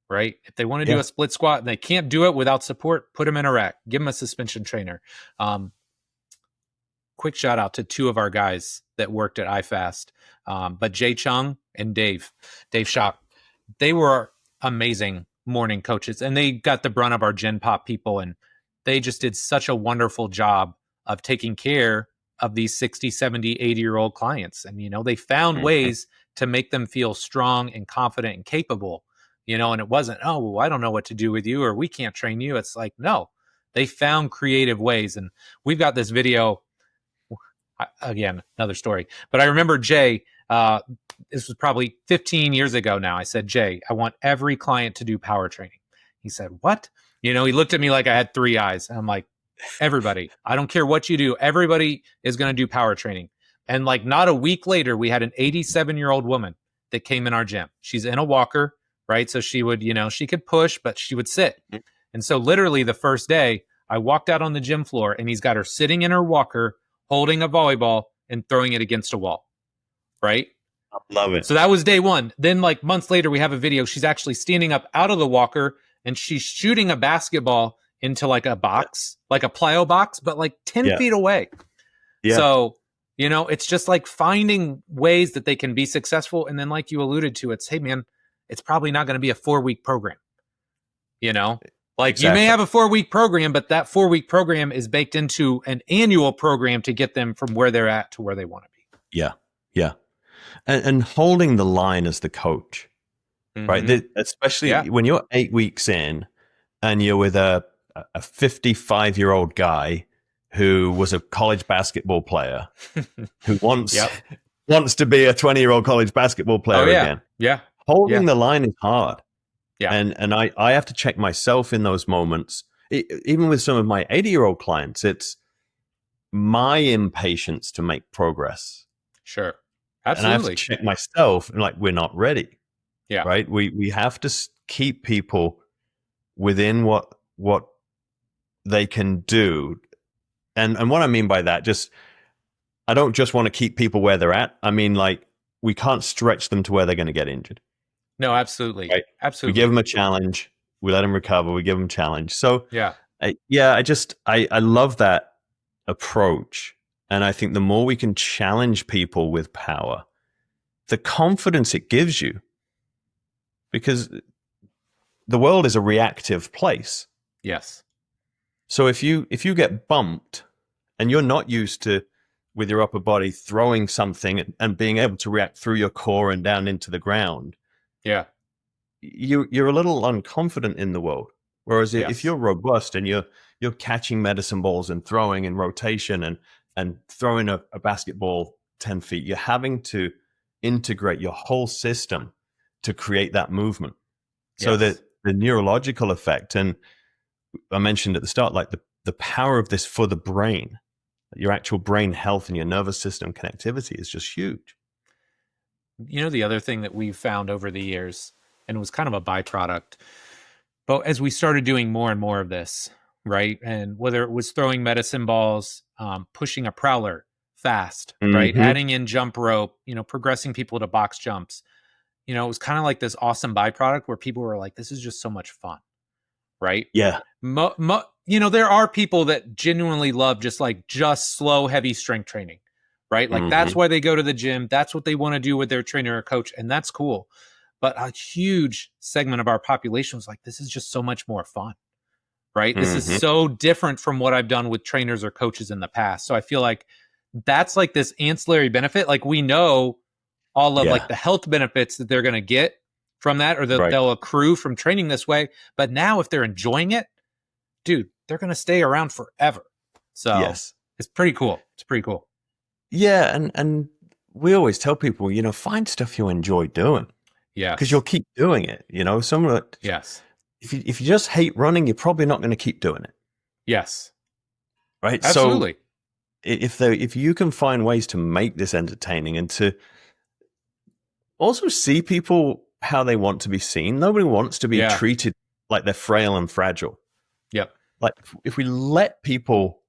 right? If they want to do Yeah. a split squat and they can't do it without support, put them in a rack. Give them a suspension trainer. Quick shout out to two of our guys that worked at IFAST, but Jay Chung and Dave Schock. They were amazing morning coaches, and they got the brunt of our Gen Pop people, and they just did such a wonderful job of taking care of these 60, 70, 80-year-old clients. And, they found Mm-hmm. ways to make them feel strong and confident and capable, and it wasn't, oh, well, I don't know what to do with you, or we can't train you. It's like, no, they found creative ways. And we've got this video, again, another story, but I remember Jay, this was probably 15 years ago now. I said, Jay, I want every client to do power training. He said, what? He looked at me like I had three eyes. And I'm like, everybody, I don't care what you do. Everybody is going to do power training. And like not a week later, we had an 87-year-old woman that came in our gym. She's in a walker, right? So she would, she could push, but she would sit. And so literally the first day I walked out on the gym floor and he's got her sitting in her walker, holding a volleyball and throwing it against a wall, right? I love it. So that was day one. Then like months later, we have a video. She's actually standing up out of the walker and she's shooting a basketball into like a box, like a plyo box, but like 10 feet away. Yeah. So, it's just like finding ways that they can be successful. And then like you alluded to, it's, hey man, it's probably not going to be a 4-week program, like Exactly. you may have a 4-week program, but that 4-week program is baked into an annual program to get them from where they're at to where they want to be. Yeah. Yeah. And holding the line as the coach, right? Especially when you're 8 weeks in and you're with a 55-year-old guy who was a college basketball player who wants to be a 20-year-old college basketball player again. Yeah. Holding the line is hard. Yeah. And I have to check myself in those moments. Even with some of my 80-year-old clients, it's my impatience to make progress. Sure. Absolutely. And I have to check myself and like, we're not ready. Yeah. Right. We have to keep people within what they can do. And what I mean by that, I don't just want to keep people where they're at. I mean, like, we can't stretch them to where they're going to get injured. No, absolutely. Right? Absolutely. We give them a challenge. We let them recover. We give them a challenge. So I love that approach. And I think the more we can challenge people with power, the confidence it gives you, because the world is a reactive place. Yes. So if you get bumped and you're not used to, with your upper body, throwing something and being able to react through your core and down into the ground, you're a little unconfident in the world. Whereas if you're robust and you're catching medicine balls and throwing in rotation and and throwing a basketball 10 feet. You're having to integrate your whole system to create that movement. So Yes. that the neurological effect, and I mentioned at the start, like the power of this for the brain, your actual brain health and your nervous system connectivity is just huge. You know, the other thing that we've found over the years, and it was kind of a byproduct, but as we started doing more and more of this, right? And whether it was throwing medicine balls, pushing a prowler fast, right? Mm-hmm. Adding in jump rope, progressing people to box jumps, it was kind of like this awesome byproduct where people were like, this is just so much fun, right? Yeah. There are people that genuinely love just slow, heavy strength training, right? Like that's why they go to the gym. That's what they want to do with their trainer or coach. And that's cool. But a huge segment of our population was like, this is just so much more fun, right? This is so different from what I've done with trainers or coaches in the past. So I feel like that's like this ancillary benefit. Like we know all of like the health benefits that they're going to get from that, or that they'll accrue from training this way. But now if they're enjoying it, dude, they're going to stay around forever. So it's pretty cool. It's pretty cool. Yeah. And we always tell people, find stuff you enjoy doing. Yeah. Because you'll keep doing it. Yes. If you just hate running, you're probably not going to keep doing it. Yes. Right. Absolutely. So if you can find ways to make this entertaining and to also see people how they want to be seen. Nobody wants to be treated like they're frail and fragile. Yep. Like if we let people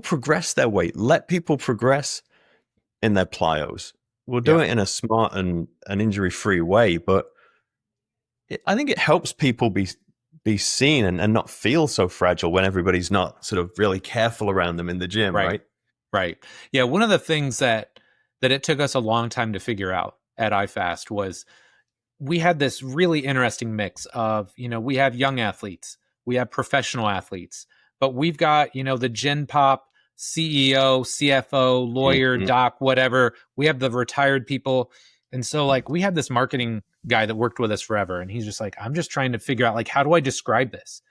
progress their weight, let people progress in their plyos. We'll do it in a smart and an injury-free way, but I think it helps people be seen and not feel so fragile when everybody's not sort of really careful around them in the gym, right? Right. Yeah, one of the things that it took us a long time to figure out at IFAST was we had this really interesting mix of, we have young athletes, we have professional athletes, but we've got, the Gen Pop CEO, CFO, lawyer, doc, whatever. We have the retired people. And so like we had this marketing guy that worked with us forever. And he's just like, I'm just trying to figure out like, how do I describe this?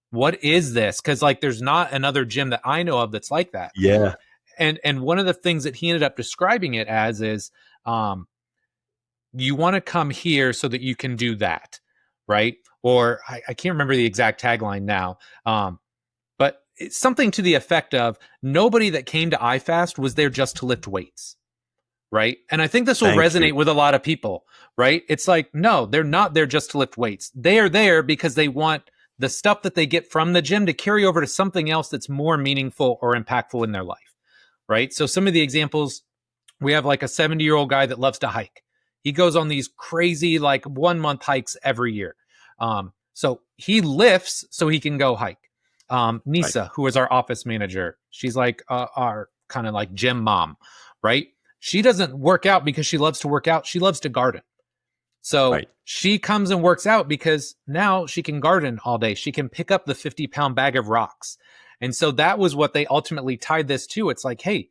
What is this? Cause like, there's not another gym that I know of that's like that. Yeah. And one of the things that he ended up describing it as is, you want to come here so that you can do that. Right. Or I can't remember the exact tagline now. But it's something to the effect of nobody that came to IFAST was there just to lift weights. Right. And I think this will resonate with a lot of people. Right. It's like, no, they're not there just to lift weights. They are there because they want the stuff that they get from the gym to carry over to something else that's more meaningful or impactful in their life. Right. So some of the examples, we have like a 70-year-old guy that loves to hike. He goes on these crazy, like 1 month hikes every year. So he lifts so he can go hike. Nisa, who is our office manager, she's like our kind of like gym mom, right? She doesn't work out because she loves to work out. She loves to garden. So she comes and works out because now she can garden all day. She can pick up the 50-pound bag of rocks. And so that was what they ultimately tied this to. It's like, hey,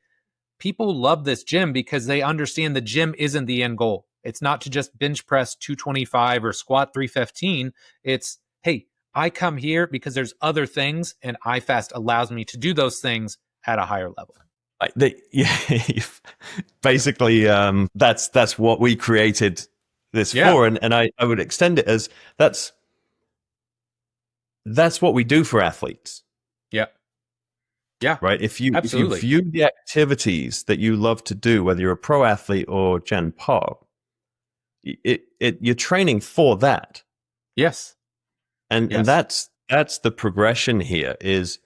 people love this gym because they understand the gym isn't the end goal. It's not to just bench press 225 or squat 315. It's, hey, I come here because there's other things, and IFAST allows me to do those things at a higher level. Basically, that's what we created this for, and I would extend it as that's what we do for athletes. Yeah. Right. If you view the activities that you love to do, whether you're a pro athlete or Gen Pop, you're training for that. Yes. And that's the progression here is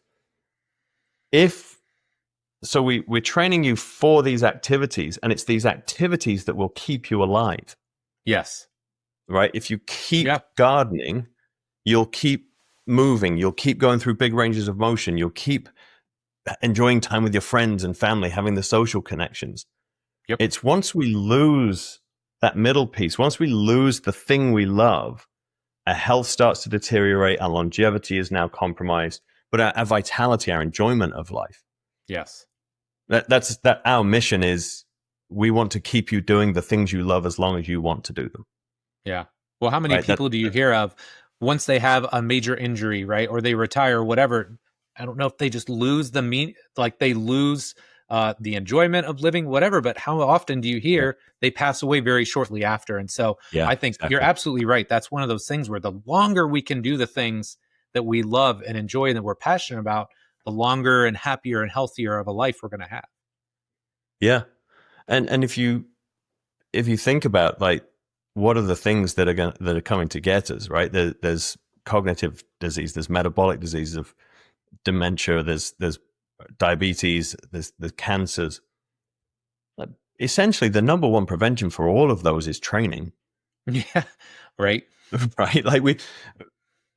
we're training you for these activities, and it's these activities that will keep you alive. Yes. Right. If you keep gardening, you'll keep moving, you'll keep going through big ranges of motion, you'll keep enjoying time with your friends and family, having the social connections. It's once we lose that middle piece, once we lose the thing we love, our health starts to deteriorate, our longevity is now compromised, but our vitality, our enjoyment of life. Yes. That's our mission is we want to keep you doing the things you love as long as you want to do them. Yeah. Well, how many people do you hear of once they have a major injury, right? Or they retire, whatever, I don't know if they just lose like they lose the enjoyment of living, whatever, but how often do you hear they pass away very shortly after? And so Yeah, I think you're exactly. absolutely right. That's one of those things where the longer we can do the things that we love and enjoy and that we're passionate about, the longer and happier and healthier of a life we're going to have. Yeah. And if you think about like what are the things that are coming to get us, right? There's cognitive disease, there's metabolic disease of dementia, there's diabetes, there's cancers. Like, essentially, the number one prevention for all of those is training. Yeah, right. Right? Like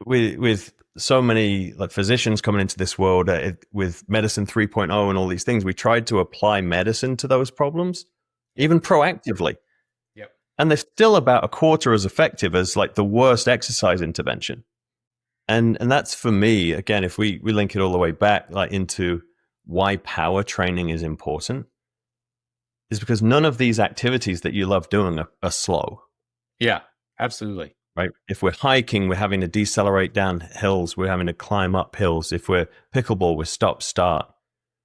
with so many like physicians coming into this world with medicine 3.0 and all these things, we tried to apply medicine to those problems, even proactively. Yep. And they're still about a quarter as effective as like the worst exercise intervention. And that's for me, again, if we link it all the way back like into why power training is important, is because none of these activities that you love doing are slow. Yeah, absolutely. Right? If we're hiking, we're having to decelerate down hills, we're having to climb up hills. If we're pickleball, we're stop start.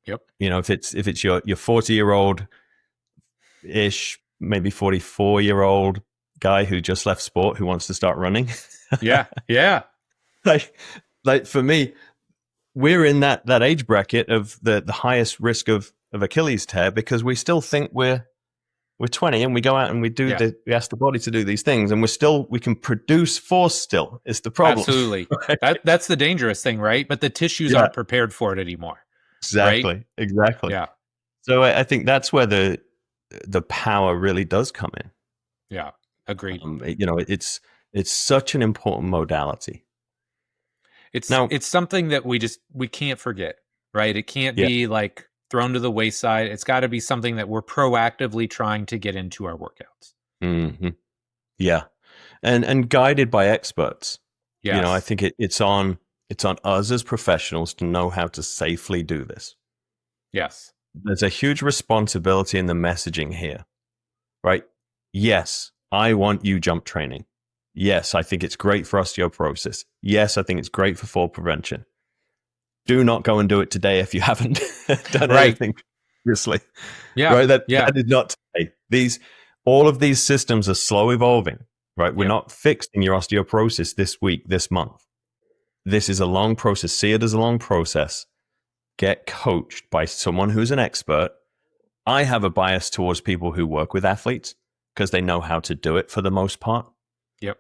Yep. You know, if it's your 40-year-old ish, maybe 44-year-old guy who just left sport who wants to start running. Yeah. Yeah. like for me, we're in that age bracket of the highest risk of Achilles tear because we still think we're 20 and we go out and we we ask the body to do these things and we can produce force still is the problem. Absolutely. Right? That's the dangerous thing, right? But the tissues aren't prepared for it anymore. Exactly. Right? Exactly. Yeah. So I think that's where the power really does come in. Yeah. Agreed. You know, it's such an important modality. It's something that we can't forget, right? It can't be like thrown to the wayside. It's got to be something that we're proactively trying to get into our workouts. Mm-hmm. Yeah. And guided by experts. Yes. You know, I think it's on us as professionals to know how to safely do this. Yes. There's a huge responsibility in the messaging here, right? Yes, I want you jump training. Yes, I think it's great for osteoporosis. Yes, I think it's great for fall prevention. Do not go and do it today if you haven't done anything previously. Yeah. Right? That is not today. All of these systems are slow evolving, right? We're not fixing your osteoporosis this week, this month. This is a long process. See it as a long process. Get coached by someone who's an expert. I have a bias towards people who work with athletes because they know how to do it for the most part. Yep.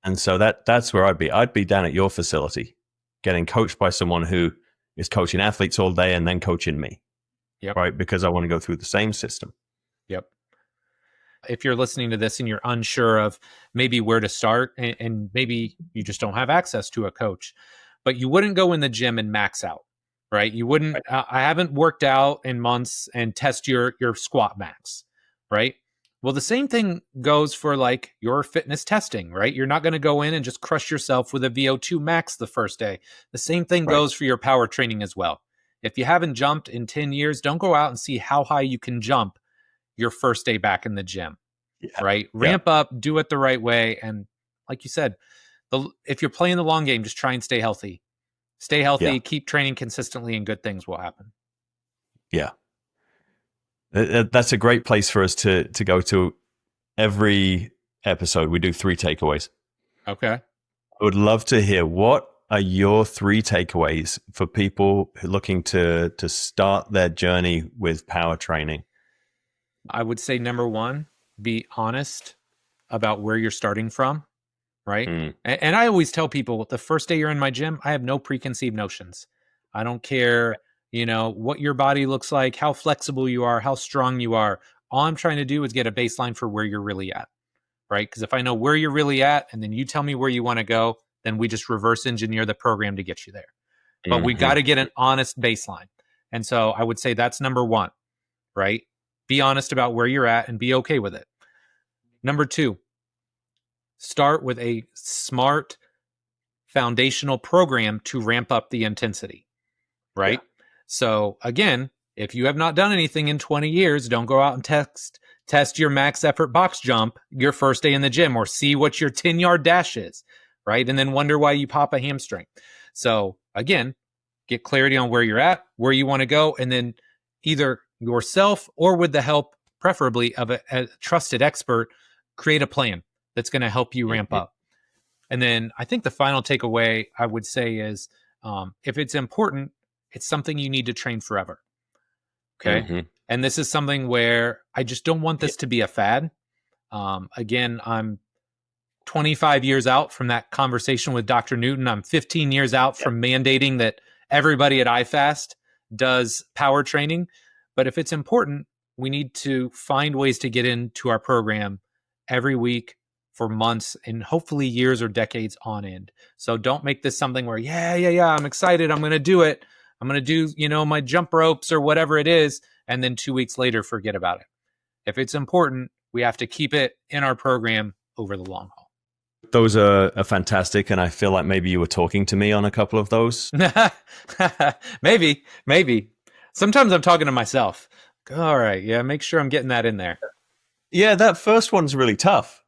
And so that's where I'd be. I'd be down at your facility getting coached by someone who is coaching athletes all day and then coaching me. Yep. Right? Because I want to go through the same system. Yep. If you're listening to this and you're unsure of maybe where to start and maybe you just don't have access to a coach, but you wouldn't go in the gym and max out, right? You wouldn't, I haven't worked out in months and test your squat max, right? Well, the same thing goes for like your fitness testing, right? You're not going to go in and just crush yourself with a VO2 max the first day. The same thing goes for your power training as well. If you haven't jumped in 10 years, don't go out and see how high you can jump your first day back in the gym, right? Ramp up, do it the right way. And like you said, if you're playing the long game, just try and stay healthy. Stay healthy, keep training consistently, and good things will happen. Yeah. That's a great place for us to go to. Every episode, we do 3 takeaways. Okay. I would love to hear what are your 3 takeaways for people who are looking to start their journey with power training. I would say number 1, be honest about where you're starting from, right? And I always tell people the first day you're in my gym, I have no preconceived notions. I don't care, what your body looks like, how flexible you are, how strong you are. All I'm trying to do is get a baseline for where you're really at, right? Because if I know where you're really at and then you tell me where you want to go, then we just reverse engineer the program to get you there. But we got to get an honest baseline. And so I would say that's number 1, right? Be honest about where you're at and be okay with it. Number 2, start with a smart foundational program to ramp up the intensity, right? Yeah. So again, if you have not done anything in 20 years, don't go out and test your max effort box jump your first day in the gym or see what your 10-yard dash is, right? And then wonder why you pop a hamstring. So again, get clarity on where you're at, where you want to go, and then either yourself or with the help, preferably, of a trusted expert, create a plan that's going to help you ramp up. And then I think the final takeaway I would say is, if it's important, it's something you need to train forever. Okay. And this is something where I just don't want this to be a fad. Again, I'm 25 years out from that conversation with Dr. Newton. I'm 15 years out from mandating that everybody at IFAST does power training. But if it's important, we need to find ways to get into our program every week for months and hopefully years or decades on end. So don't make this something where, I'm excited, I'm going to do it. I'm going to do, my jump ropes or whatever it is. And then 2 weeks later, forget about it. If it's important, we have to keep it in our program over the long haul. Those are fantastic. And I feel like maybe you were talking to me on a couple of those. Maybe. Sometimes I'm talking to myself. All right. Yeah. Make sure I'm getting that in there. Yeah. That first one's really tough.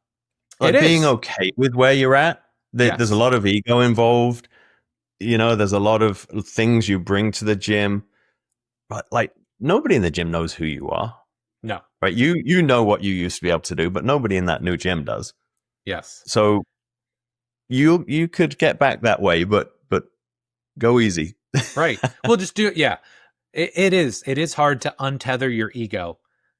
Like being okay with where you're at. There's a lot of ego involved. There's a lot of things you bring to the gym. But like nobody in the gym knows who you are. No. Right. You know what you used to be able to do, but nobody in that new gym does. Yes. So you could get back that way, but go easy. Right. Well, just do it. Yeah. It is hard to untether your ego,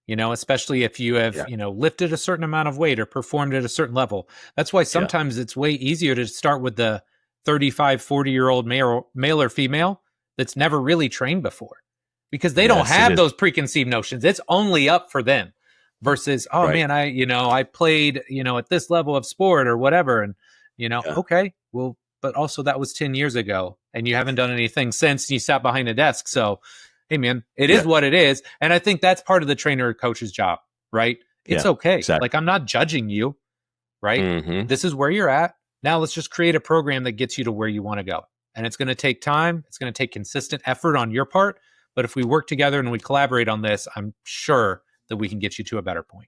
especially if you have, lifted a certain amount of weight or performed at a certain level. That's why sometimes it's way easier to start with the 35, 40-year-old male or female that's never really trained before, because they don't have those preconceived notions. It's only up for them versus, man, I played, at this level of sport or whatever. And, okay, well, but also that was 10 years ago and you haven't done anything since you sat behind a desk. So, hey man, it is what it is. And I think that's part of the trainer or coach's job, right? It's okay. Exactly. Like, I'm not judging you, right? This is where you're at. Now let's just create a program that gets you to where you want to go. And it's going to take time. It's going to take consistent effort on your part. But if we work together and we collaborate on this, I'm sure that we can get you to a better point.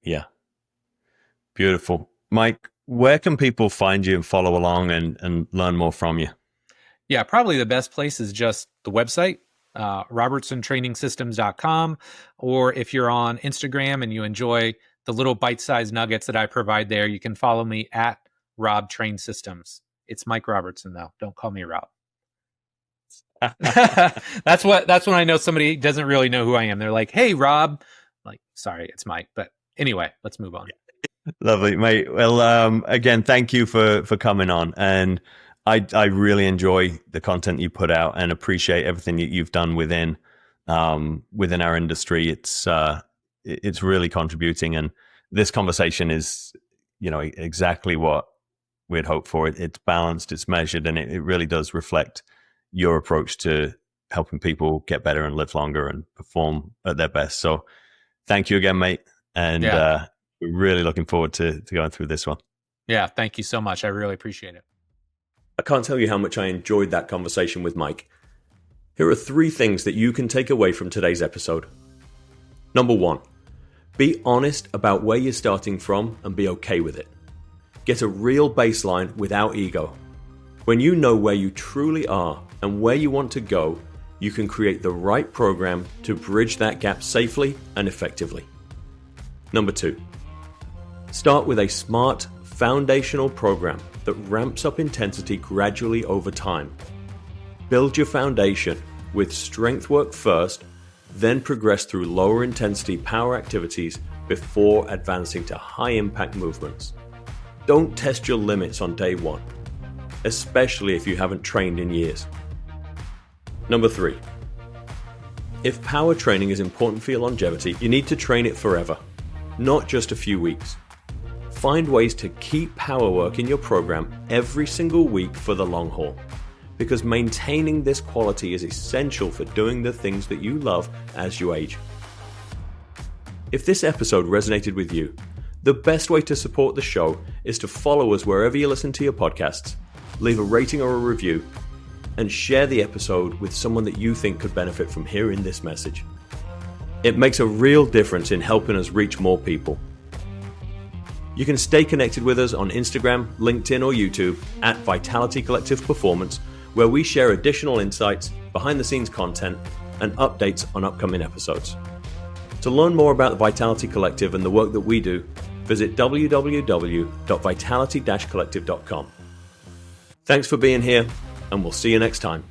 Yeah. Beautiful. Mike, where can people find you and follow along and learn more from you? Yeah, probably the best place is just the website, robertsontrainingsystems.com. Or if you're on Instagram and you enjoy the little bite-sized nuggets that I provide there, you can follow me at Rob Train Systems. It's Mike Robertson, though. Don't call me Rob. That's when I know somebody doesn't really know who I am. They're like, "Hey, Rob." I'm like, sorry, it's Mike. But anyway, let's move on. Lovely, mate. Well, again, thank you for coming on. And I really enjoy the content you put out and appreciate everything that you've done within our industry. It's really contributing. And this conversation is, exactly what we'd hoped for. It's balanced, it's measured, and it really does reflect your approach to helping people get better and live longer and perform at their best. So thank you again, mate. And we're really looking forward to going through this one. Yeah, thank you so much. I really appreciate it. I can't tell you how much I enjoyed that conversation with Mike. Here are 3 things that you can take away from today's episode. Number 1, be honest about where you're starting from and be okay with it. Get a real baseline without ego. When you know where you truly are and where you want to go, you can create the right program to bridge that gap safely and effectively. Number 2, start with a smart, foundational program that ramps up intensity gradually over time. Build your foundation with strength work first, then progress through lower intensity power activities before advancing to high impact movements. Don't test your limits on day 1, especially if you haven't trained in years. Number 3, if power training is important for your longevity, you need to train it forever, not just a few weeks. Find ways to keep power work in your program every single week for the long haul, because maintaining this quality is essential for doing the things that you love as you age. If this episode resonated with you, the best way to support the show is to follow us wherever you listen to your podcasts, leave a rating or a review, and share the episode with someone that you think could benefit from hearing this message. It makes a real difference in helping us reach more people. You can stay connected with us on Instagram, LinkedIn, or YouTube at Vitality Collective Performance, where we share additional insights, behind-the-scenes content, and updates on upcoming episodes. To learn more about the Vitality Collective and the work that we do, visit www.vitality-collective.com. Thanks for being here, and we'll see you next time.